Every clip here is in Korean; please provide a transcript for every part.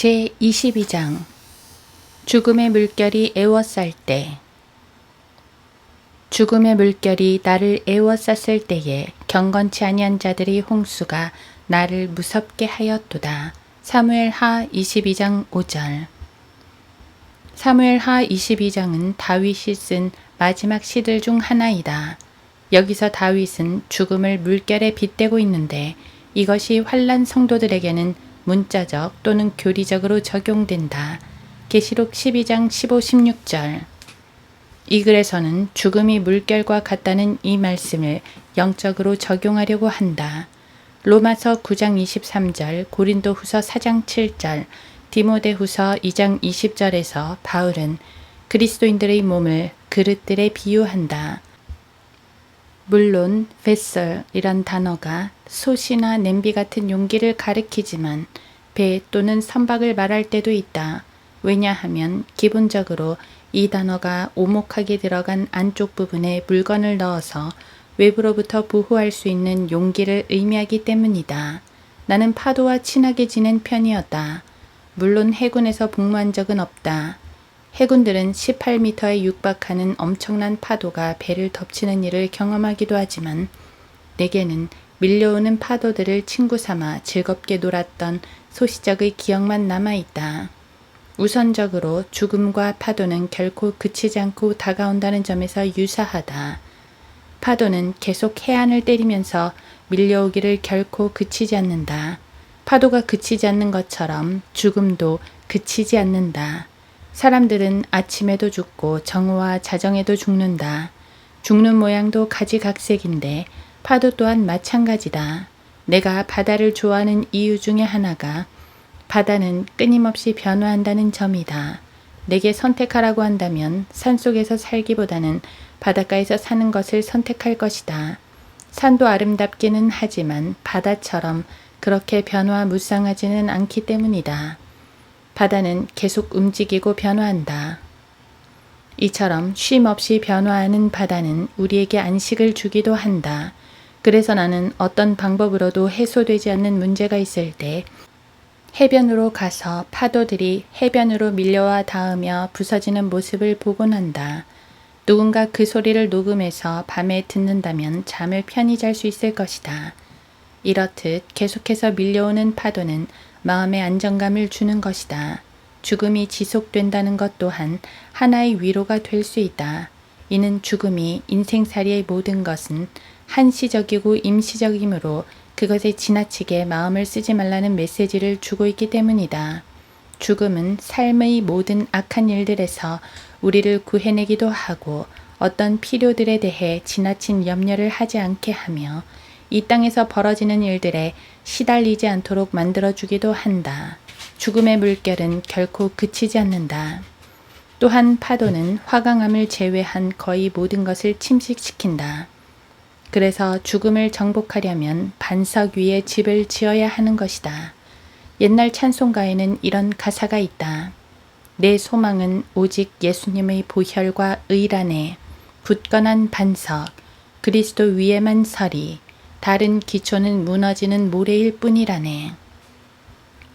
제22장 죽음의 물결이 애워쌀 때. 죽음의 물결이 나를 애워쌌을 때에 경건치 아니한 자들의 홍수가 나를 무섭게 하였도다. 사무엘하 22장 5절. 사무엘하 22장은 다윗이 쓴 마지막 시들 중 하나이다. 여기서 다윗은 죽음을 물결에 빗대고 있는데 이것이 환난 성도들에게는 문자적 또는 교리적으로 적용된다. 계시록 12장 15, 16절. 이 글에서는 죽음이 물결과 같다는 이 말씀을 영적으로 적용하려고 한다. 로마서 9장 23절, 고린도후서 4장 7절, 디모데후서 2장 20절에서 바울은 그리스도인들의 몸을 그릇들에 비유한다. 물론 vessel이란 단어가 솥이나 냄비 같은 용기를 가리키지만 배 또는 선박을 말할 때도 있다. 왜냐하면 기본적으로 이 단어가 오목하게 들어간 안쪽 부분에 물건을 넣어서 외부로부터 보호할 수 있는 용기를 의미하기 때문이다. 나는 파도와 친하게 지낸 편이었다. 물론 해군에서 복무한 적은 없다. 해군들은 18m에 육박하는 엄청난 파도가 배를 덮치는 일을 경험하기도 하지만 내게는 밀려오는 파도들을 친구 삼아 즐겁게 놀았던 소시적의 기억만 남아있다. 우선적으로 죽음과 파도는 결코 그치지 않고 다가온다는 점에서 유사하다. 파도는 계속 해안을 때리면서 밀려오기를 결코 그치지 않는다. 파도가 그치지 않는 것처럼 죽음도 그치지 않는다. 사람들은 아침에도 죽고 정오와 자정에도 죽는다. 죽는 모양도 가지각색인데 파도 또한 마찬가지다. 내가 바다를 좋아하는 이유 중에 하나가 바다는 끊임없이 변화한다는 점이다. 내게 선택하라고 한다면 산속에서 살기보다는 바닷가에서 사는 것을 선택할 것이다. 산도 아름답기는 하지만 바다처럼 그렇게 변화무쌍하지는 않기 때문이다. 바다는 계속 움직이고 변화한다. 이처럼 쉼 없이 변화하는 바다는 우리에게 안식을 주기도 한다. 그래서 나는 어떤 방법으로도 해소되지 않는 문제가 있을 때 해변으로 가서 파도들이 해변으로 밀려와 닿으며 부서지는 모습을 보곤 한다. 누군가 그 소리를 녹음해서 밤에 듣는다면 잠을 편히 잘 수 있을 것이다. 이렇듯 계속해서 밀려오는 파도는 마음의 안정감을 주는 것이다. 죽음이 지속된다는 것 또한 하나의 위로가 될 수 있다. 이는 죽음이 인생살이의 모든 것은 한시적이고 임시적이므로 그것에 지나치게 마음을 쓰지 말라는 메시지를 주고 있기 때문이다. 죽음은 삶의 모든 악한 일들에서 우리를 구해내기도 하고 어떤 필요들에 대해 지나친 염려를 하지 않게 하며 이 땅에서 벌어지는 일들에 시달리지 않도록 만들어주기도 한다. 죽음의 물결은 결코 그치지 않는다. 또한 파도는 화강암을 제외한 거의 모든 것을 침식시킨다. 그래서 죽음을 정복하려면 반석 위에 집을 지어야 하는 것이다. 옛날 찬송가에는 이런 가사가 있다. 내 소망은 오직 예수님의 보혈과 의란에 굳건한 반석, 그리스도 위에만 서리, 다른 기초는 무너지는 모래일 뿐이라네.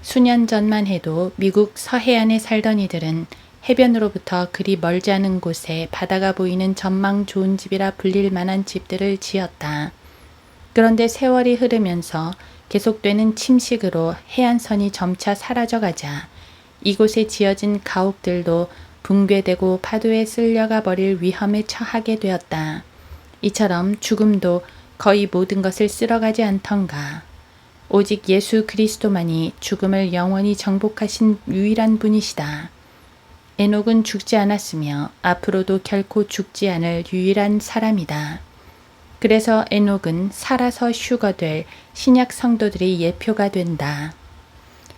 수년 전만 해도 미국 서해안에 살던 이들은 해변으로부터 그리 멀지 않은 곳에 바다가 보이는 전망 좋은 집이라 불릴 만한 집들을 지었다. 그런데 세월이 흐르면서 계속되는 침식으로 해안선이 점차 사라져가자 이곳에 지어진 가옥들도 붕괴되고 파도에 쓸려가 버릴 위험에 처하게 되었다. 이처럼 죽음도 거의 모든 것을 쓸어가지 않던가. 오직 예수 그리스도만이 죽음을 영원히 정복하신 유일한 분이시다. 에녹은 죽지 않았으며 앞으로도 결코 죽지 않을 유일한 사람이다. 그래서 에녹은 살아서 휴거될 신약 성도들의 예표가 된다.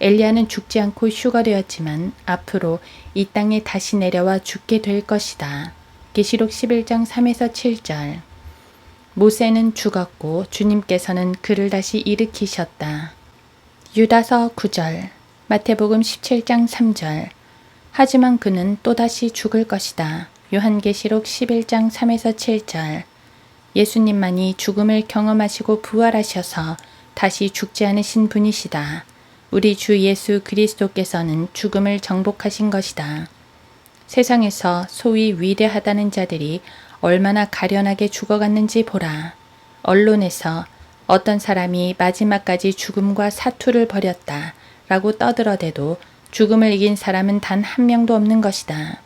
엘리야는 죽지 않고 휴거되었지만 앞으로 이 땅에 다시 내려와 죽게 될 것이다. 계시록 11장 3에서 7절. 모세는 죽었고 주님께서는 그를 다시 일으키셨다. 유다서 9절, 마태복음 17장 3절. 하지만 그는 또다시 죽을 것이다. 요한계시록 11장 3에서 7절. 예수님만이 죽음을 경험하시고 부활하셔서 다시 죽지 않으신 분이시다. 우리 주 예수 그리스도께서는 죽음을 정복하신 것이다. 세상에서 소위 위대하다는 자들이 얼마나 가련하게 죽어갔는지 보라. 언론에서 어떤 사람이 마지막까지 죽음과 사투를 벌였다 라고 떠들어대도 죽음을 이긴 사람은 단 한 명도 없는 것이다.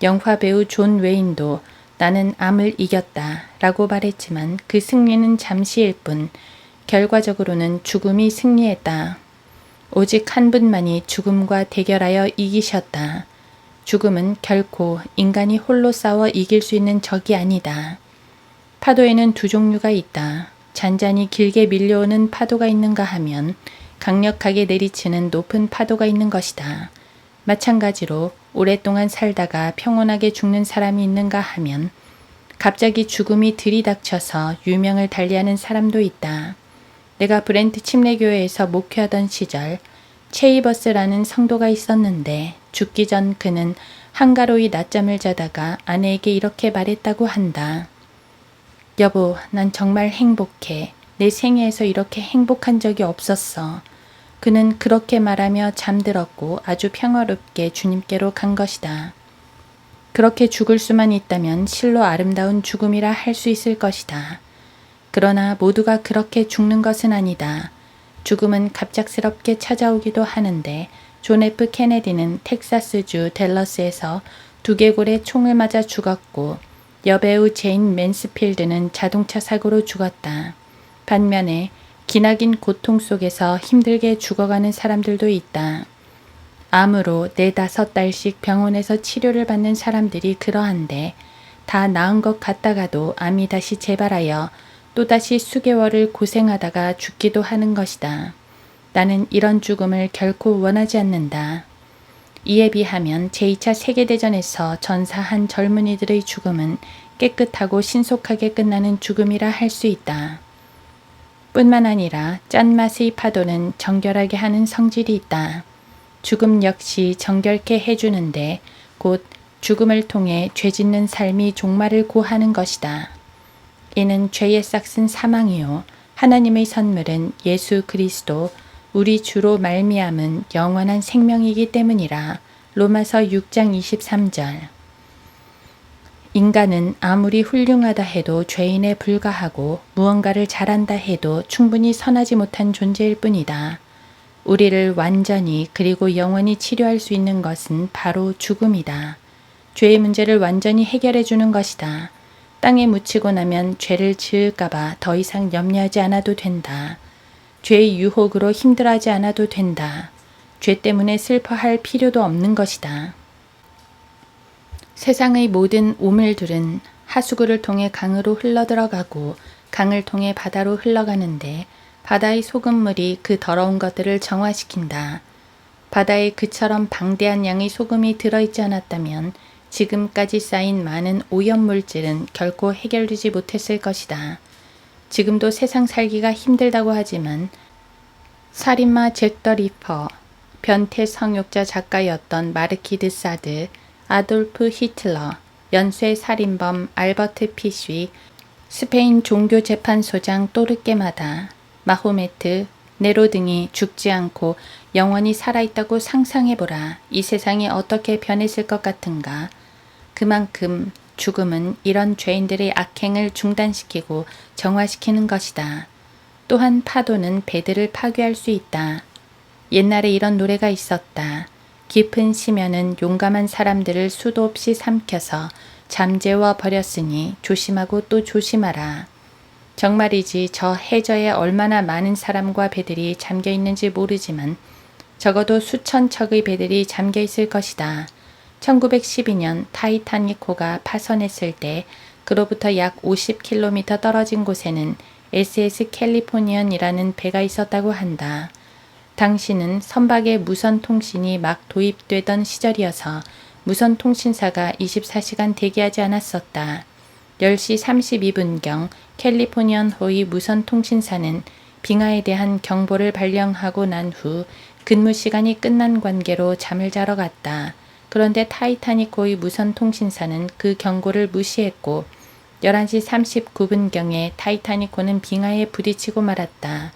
영화 배우 존 웨인도 나는 암을 이겼다 라고 말했지만 그 승리는 잠시일 뿐 결과적으로는 죽음이 승리했다. 오직 한 분만이 죽음과 대결하여 이기셨다. 죽음은 결코 인간이 홀로 싸워 이길 수 있는 적이 아니다. 파도에는 두 종류가 있다. 잔잔히 길게 밀려오는 파도가 있는가 하면 강력하게 내리치는 높은 파도가 있는 것이다. 마찬가지로 오랫동안 살다가 평온하게 죽는 사람이 있는가 하면 갑자기 죽음이 들이닥쳐서 유명을 달리하는 사람도 있다. 내가 브렌트 침례교회에서 목회하던 시절 체이버스라는 성도가 있었는데 죽기 전 그는 한가로이 낮잠을 자다가 아내에게 이렇게 말했다고 한다. 여보, 난 정말 행복해. 내 생애에서 이렇게 행복한 적이 없었어. 그는 그렇게 말하며 잠들었고 아주 평화롭게 주님께로 간 것이다. 그렇게 죽을 수만 있다면 실로 아름다운 죽음이라 할 수 있을 것이다. 그러나 모두가 그렇게 죽는 것은 아니다. 죽음은 갑작스럽게 찾아오기도 하는데 존 F 케네디는 텍사스주 댈러스에서 두개골에 총을 맞아 죽었고 여배우 제인 맨스필드는 자동차 사고로 죽었다. 반면에 기나긴 고통 속에서 힘들게 죽어가는 사람들도 있다. 암으로 4-5달씩 병원에서 치료를 받는 사람들이 그러한데 다 나은 것 같다가도 암이 다시 재발하여 또다시 수개월을 고생하다가 죽기도 하는 것이다. 나는 이런 죽음을 결코 원하지 않는다. 이에 비하면 제2차 세계대전에서 전사한 젊은이들의 죽음은 깨끗하고 신속하게 끝나는 죽음이라 할 수 있다. 뿐만 아니라 짠맛의 파도는 정결하게 하는 성질이 있다. 죽음 역시 정결케 해주는데 곧 죽음을 통해 죄짓는 삶이 종말을 고하는 것이다. 이는 죄의 싹은 사망이요 하나님의 선물은 예수 그리스도 우리 주로 말미암은 영원한 생명이기 때문이라. 로마서 6장 23절. 인간은 아무리 훌륭하다 해도 죄인에 불과하고 무언가를 잘한다 해도 충분히 선하지 못한 존재일 뿐이다. 우리를 완전히 그리고 영원히 치료할 수 있는 것은 바로 죽음이다. 죄의 문제를 완전히 해결해 주는 것이다. 땅에 묻히고 나면 죄를 지을까봐 더 이상 염려하지 않아도 된다. 죄의 유혹으로 힘들어하지 않아도 된다. 죄 때문에 슬퍼할 필요도 없는 것이다. 세상의 모든 오물들은 하수구를 통해 강으로 흘러들어가고 강을 통해 바다로 흘러가는데 바다의 소금물이 그 더러운 것들을 정화시킨다. 바다에 그처럼 방대한 양의 소금이 들어있지 않았다면 지금까지 쌓인 많은 오염물질은 결코 해결되지 못했을 것이다. 지금도 세상 살기가 힘들다고 하지만 살인마 잭 더 리퍼, 변태 성욕자 작가였던 마르키드 사드, 아돌프 히틀러, 연쇄 살인범 알버트 피쉬, 스페인 종교재판소장 또르케마다, 마호메트, 네로 등이 죽지 않고 영원히 살아있다고 상상해보라. 이 세상이 어떻게 변했을 것 같은가. 그만큼 죽음은 이런 죄인들의 악행을 중단시키고 정화시키는 것이다. 또한 파도는 배들을 파괴할 수 있다. 옛날에 이런 노래가 있었다. 깊은 심연은 용감한 사람들을 수도 없이 삼켜서 잠재워 버렸으니 조심하고 또 조심하라. 정말이지 저 해저에 얼마나 많은 사람과 배들이 잠겨 있는지 모르지만 적어도 수천 척의 배들이 잠겨 있을 것이다. 1912년 타이타닉호가 파손했을 때 그로부터 약 50km 떨어진 곳에는 SS 캘리포니언이라는 배가 있었다고 한다. 당시는 선박에 무선통신이 막 도입되던 시절이어서 무선통신사가 24시간 대기하지 않았었다. 10시 32분경 캘리포니언호의 무선통신사는 빙하에 대한 경보를 발령하고 난 후 근무 시간이 끝난 관계로 잠을 자러 갔다. 그런데 타이타닉호의 무선통신사는 그 경고를 무시했고 11시 39분경에 타이타닉호는 빙하에 부딪히고 말았다.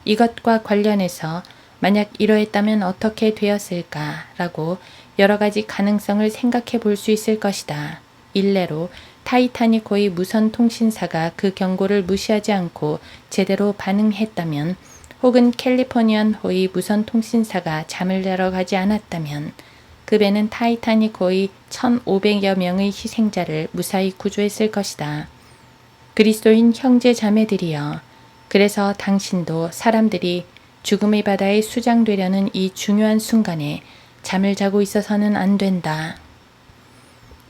이것과 관련해서 만약 이러했다면 어떻게 되었을까라고 여러 가지 가능성을 생각해 볼 수 있을 것이다. 일례로 타이타닉호의 무선 통신사가 그 경고를 무시하지 않고 제대로 반응했다면, 혹은 캘리포니안호의 무선 통신사가 잠을 자러 가지 않았다면 그 배는 타이타닉호의 1,500여 명의 희생자를 무사히 구조했을 것이다. 그리스도인 형제 자매들이여, 그래서 당신도 사람들이 죽음의 바다에 수장되려는 이 중요한 순간에 잠을 자고 있어서는 안 된다.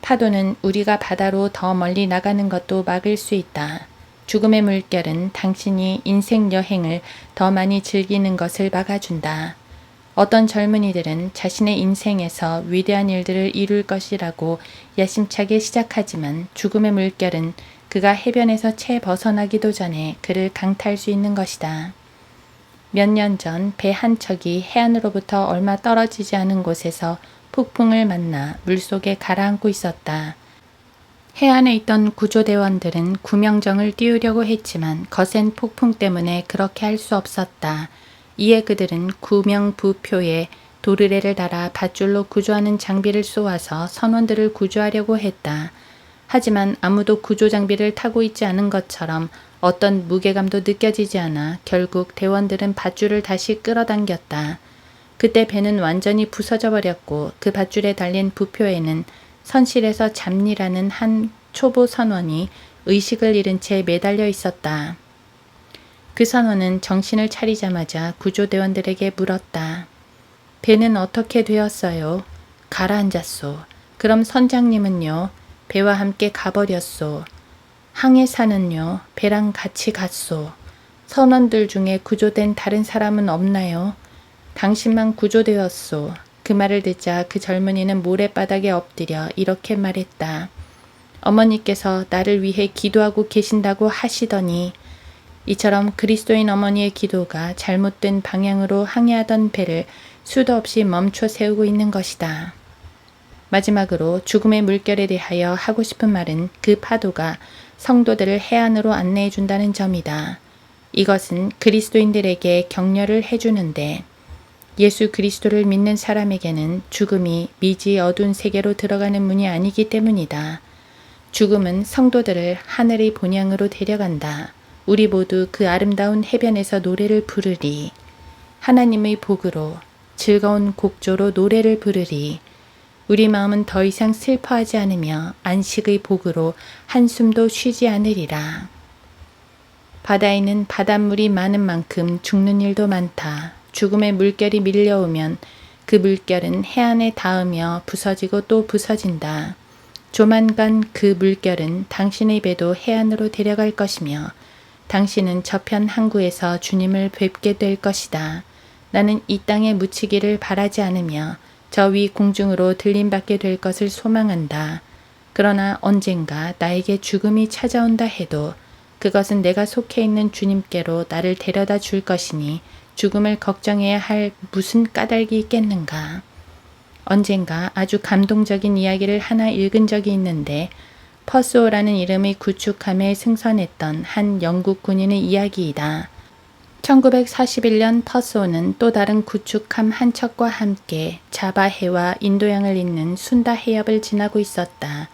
파도는 우리가 바다로 더 멀리 나가는 것도 막을 수 있다. 죽음의 물결은 당신이 인생 여행을 더 많이 즐기는 것을 막아준다. 어떤 젊은이들은 자신의 인생에서 위대한 일들을 이룰 것이라고 야심차게 시작하지만, 죽음의 물결은 그가 해변에서 채 벗어나기도 전에 그를 강타할 수 있는 것이다. 몇 년 전 배 한 척이 해안으로부터 얼마 떨어지지 않은 곳에서 폭풍을 만나 물속에 가라앉고 있었다. 해안에 있던 구조대원들은 구명정을 띄우려고 했지만 거센 폭풍 때문에 그렇게 할 수 없었다. 이에 그들은 구명부표에 도르래를 달아 밧줄로 구조하는 장비를 쏘아서 선원들을 구조하려고 했다. 하지만 아무도 구조 장비를 타고 있지 않은 것처럼 어떤 무게감도 느껴지지 않아 결국 대원들은 밧줄을 다시 끌어당겼다. 그때 배는 완전히 부서져 버렸고 그 밧줄에 달린 부표에는 선실에서 잡일하는 한 초보 선원이 의식을 잃은 채 매달려 있었다. 그 선원은 정신을 차리자마자 구조대원들에게 물었다. 배는 어떻게 되었어요? 가라앉았소. 그럼 선장님은요? 배와 함께 가버렸소. 항해사는요? 배랑 같이 갔소. 선원들 중에 구조된 다른 사람은 없나요? 당신만 구조되었소. 그 말을 듣자 그 젊은이는 모래바닥에 엎드려 이렇게 말했다. 어머니께서 나를 위해 기도하고 계신다고 하시더니. 이처럼 그리스도인 어머니의 기도가 잘못된 방향으로 항해하던 배를 수도 없이 멈춰 세우고 있는 것이다. 마지막으로 죽음의 물결에 대하여 하고 싶은 말은 그 파도가 성도들을 해안으로 안내해 준다는 점이다. 이것은 그리스도인들에게 격려를 해주는데, 예수 그리스도를 믿는 사람에게는 죽음이 미지 어두운 세계로 들어가는 문이 아니기 때문이다. 죽음은 성도들을 하늘의 본향으로 데려간다. 우리 모두 그 아름다운 해변에서 노래를 부르리. 하나님의 복으로 즐거운 곡조로 노래를 부르리. 우리 마음은 더 이상 슬퍼하지 않으며 안식의 복으로 한숨도 쉬지 않으리라. 바다에는 바닷물이 많은 만큼 죽는 일도 많다. 죽음의 물결이 밀려오면 그 물결은 해안에 닿으며 부서지고 또 부서진다. 조만간 그 물결은 당신의 배도 해안으로 데려갈 것이며 당신은 저편 항구에서 주님을 뵙게 될 것이다. 나는 이 땅에 묻히기를 바라지 않으며 저 위 공중으로 들림받게 될 것을 소망한다. 그러나 언젠가 나에게 죽음이 찾아온다 해도 그것은 내가 속해 있는 주님께로 나를 데려다 줄 것이니 죽음을 걱정해야 할 무슨 까닭이 있겠는가. 언젠가 아주 감동적인 이야기를 하나 읽은 적이 있는데, 퍼스오라는 이름의 구축함에 승선했던 한 영국 군인의 이야기이다. 1941년 퍼스오는 또 다른 구축함 한 척과 함께 자바해와 인도양을 잇는 순다 해협을 지나고 있었다.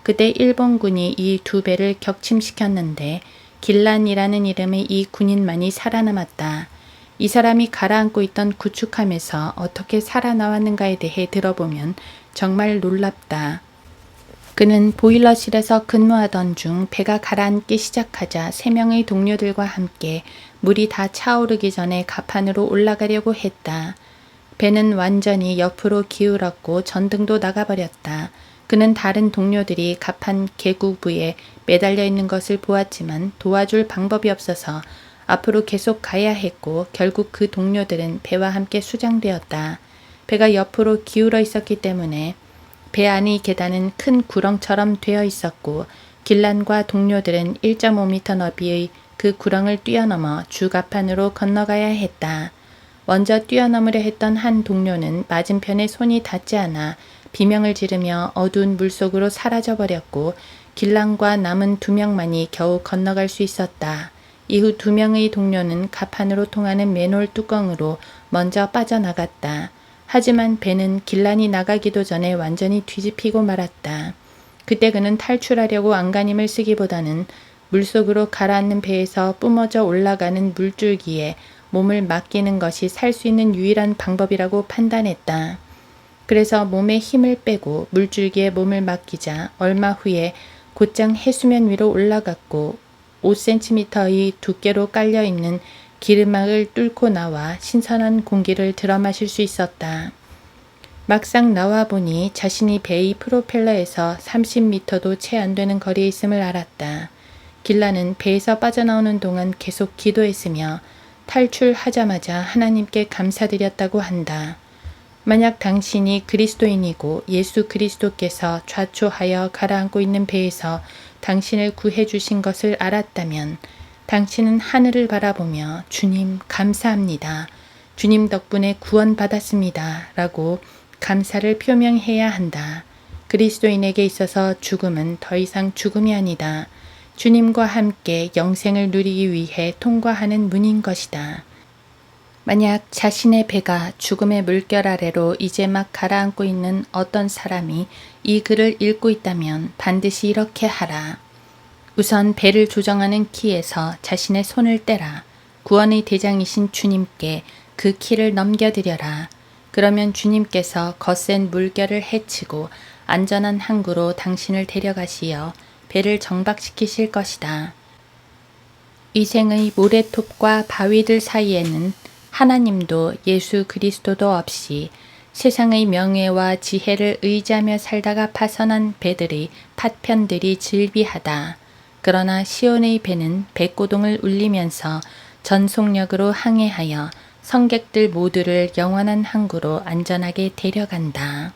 그때 일본군이 이 두 배를 격침시켰는데 길란이라는 이름의 이 군인만이 살아남았다. 이 사람이 가라앉고 있던 구축함에서 어떻게 살아나왔는가에 대해 들어보면 정말 놀랍다. 그는 보일러실에서 근무하던 중 배가 가라앉기 시작하자 3명의 동료들과 함께 물이 다 차오르기 전에 갑판으로 올라가려고 했다. 배는 완전히 옆으로 기울었고 전등도 나가버렸다. 그는 다른 동료들이 갑판 계구부에 매달려 있는 것을 보았지만 도와줄 방법이 없어서 앞으로 계속 가야 했고 결국 그 동료들은 배와 함께 수장되었다. 배가 옆으로 기울어 있었기 때문에 배 안의 계단은 큰 구렁처럼 되어 있었고 길란과 동료들은 1.5m 너비의 그 구렁을 뛰어넘어 주갑판으로 건너가야 했다. 먼저 뛰어넘으려 했던 한 동료는 맞은편에 손이 닿지 않아 비명을 지르며 어두운 물속으로 사라져버렸고 길란과 남은 2명만이 겨우 건너갈 수 있었다. 이후 2명의 동료는 갑판으로 통하는 맨홀 뚜껑으로 먼저 빠져나갔다. 하지만 배는 길란이 나가기도 전에 완전히 뒤집히고 말았다. 그때 그는 탈출하려고 안간힘을 쓰기보다는 물속으로 가라앉는 배에서 뿜어져 올라가는 물줄기에 몸을 맡기는 것이 살 수 있는 유일한 방법이라고 판단했다. 그래서 몸에 힘을 빼고 물줄기에 몸을 맡기자 얼마 후에 곧장 해수면 위로 올라갔고 5cm의 두께로 깔려있는 기르막을 뚫고 나와 신선한 공기를 들어마실 수 있었다. 막상 나와 보니 자신이 배의 프로펠러에서 30m도 채 안 되는 거리에 있음을 알았다. 길란은 배에서 빠져나오는 동안 계속 기도했으며 탈출하자마자 하나님께 감사드렸다고 한다. 만약 당신이 그리스도인이고 예수 그리스도께서 좌초하여 가라앉고 있는 배에서 당신을 구해 주신 것을 알았다면 당신은 하늘을 바라보며 주님 감사합니다. 주님 덕분에 구원받았습니다. 라고 감사를 표명해야 한다. 그리스도인에게 있어서 죽음은 더 이상 죽음이 아니다. 주님과 함께 영생을 누리기 위해 통과하는 문인 것이다. 만약 자신의 배가 죽음의 물결 아래로 이제 막 가라앉고 있는 어떤 사람이 이 글을 읽고 있다면 반드시 이렇게 하라. 우선 배를 조정하는 키에서 자신의 손을 떼라. 구원의 대장이신 주님께 그 키를 넘겨드려라. 그러면 주님께서 거센 물결을 헤치고 안전한 항구로 당신을 데려가시어 배를 정박시키실 것이다. 위생의 모래톱과 바위들 사이에는 하나님도 예수 그리스도도 없이 세상의 명예와 지혜를 의지하며 살다가 파선한 배들의 파편들이 즐비하다. 그러나 시온의 배는 배고동을 울리면서 전속력으로 항해하여 성객들 모두를 영원한 항구로 안전하게 데려간다.